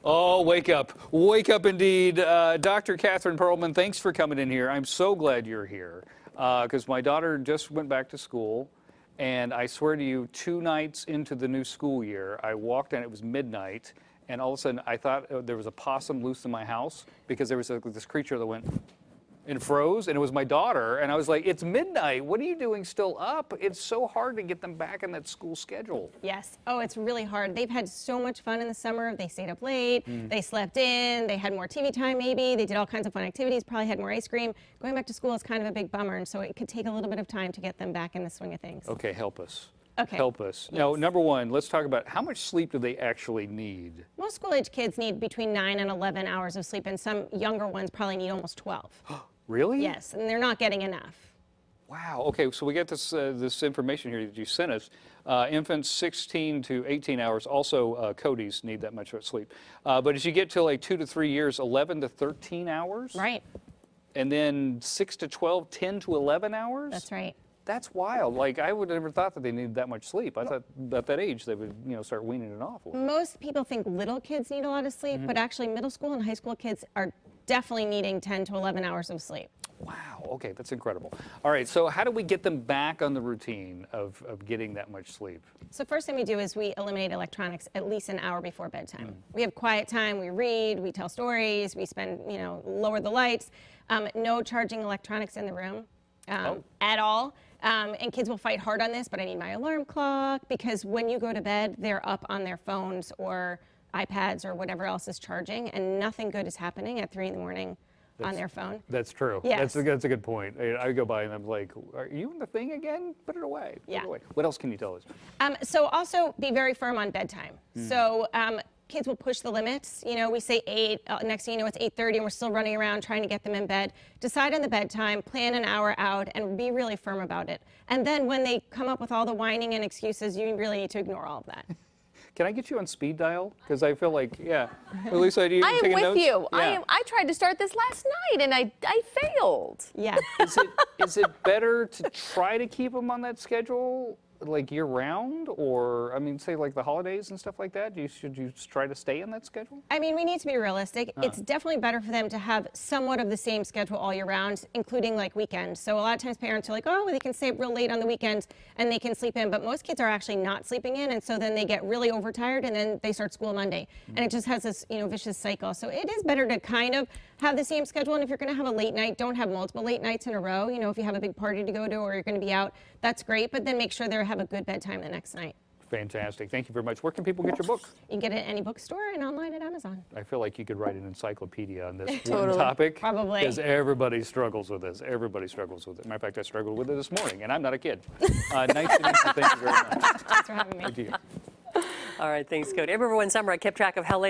Oh, wake up. Wake up indeed. Dr. Catherine Pearlman, thanks for coming in here. I'm so glad you're here because my daughter just went back to school. And I swear to you, 2 nights into the new school year, I walked in, it was midnight, and all of a sudden I thought there was a possum loose in my house because there was this creature that went and froze, and it was my daughter, and I was like, it's midnight, what are you doing still up? It's so hard to get them back in that school schedule. Yes. Oh, it's really hard. They've had so much fun in the summer. They stayed up late, they slept in, they had more TV time maybe, they did all kinds of fun activities, probably had more ice cream. Going back to school is kind of a big bummer, and so it could take a little bit of time to get them back in the swing of things. Okay, help us. Okay. Help us. Yes. Now, number one, let's talk about how much sleep do they actually need? Most school-age kids need between 9 and 11 hours of sleep, and some younger ones probably need almost 12. Really? Yes, and they're not getting enough. Wow. Okay, so we got this information here that you sent us. Infants 16 to 18 hours, also Cody's need that much sleep. But as you get to like 2 to 3 years, 11 to 13 hours? Right. And then 6 to 12, 10 to 11 hours? That's right. That's wild. Like, I would have never thought that they needed that much sleep. I thought at that age they would, start weaning it off. Most people think little kids need a lot of sleep, but actually middle school and high school kids are definitely needing 10 to 11 hours of sleep. Wow. Okay, that's incredible. All right, so how do we get them back on the routine of getting that much sleep? So first thing we do is we eliminate electronics at least an hour before bedtime. We have quiet time, we read, we tell stories, we spend, lower the lights. No charging electronics in the room at all. And kids will fight hard on this, but I need my alarm clock because when you go to bed, they're up on their phones or iPads or whatever else is charging, and nothing good is happening at 3 in the morning on their phone. That's true. Yes. That's a good point. I go by and I'm like, are you in the thing again? Put it away. Put it away. What else can you tell us? So also be very firm on bedtime. So kids will push the limits. We say 8, next thing you know it's 8:30 and we're still running around trying to get them in bed. Decide on the bedtime, plan an hour out, and be really firm about it. And then when they come up with all the whining and excuses, you really need to ignore all of that. Can I get you on speed dial? Because I feel like, at least I do. I am with you. Yeah. I tried to start this last night and I failed. Yeah. Is it better to try to keep them on that schedule like year round, or say like the holidays and stuff like that? Should you try to stay in that schedule? I mean, we need to be realistic. It's definitely better for them to have somewhat of the same schedule all year round, including like weekends. So a lot of times parents are like, oh, they can stay up real late on the weekends and they can sleep in, but most kids are actually not sleeping in, and so then they get really overtired and then they start school Monday. And it just has this, vicious cycle. So it is better to kind of have the same schedule, and if you're gonna have a late night, don't have multiple late nights in a row. If you have a big party to go to or you're gonna be out, that's great, but then make sure they have a good bedtime the next night. Fantastic. Thank you very much. Where can people get your book? You can get it at any bookstore and online at Amazon. I feel like you could write an encyclopedia on this Totally. one topic. Probably. Because everybody struggles with this. Everybody struggles with it. Matter of fact, I struggled with it this morning, and I'm not a kid. Nice to meet you. Thank you very much. Thanks for having me. Thank you. All right, thanks, Cody. I remember one summer I kept track of how late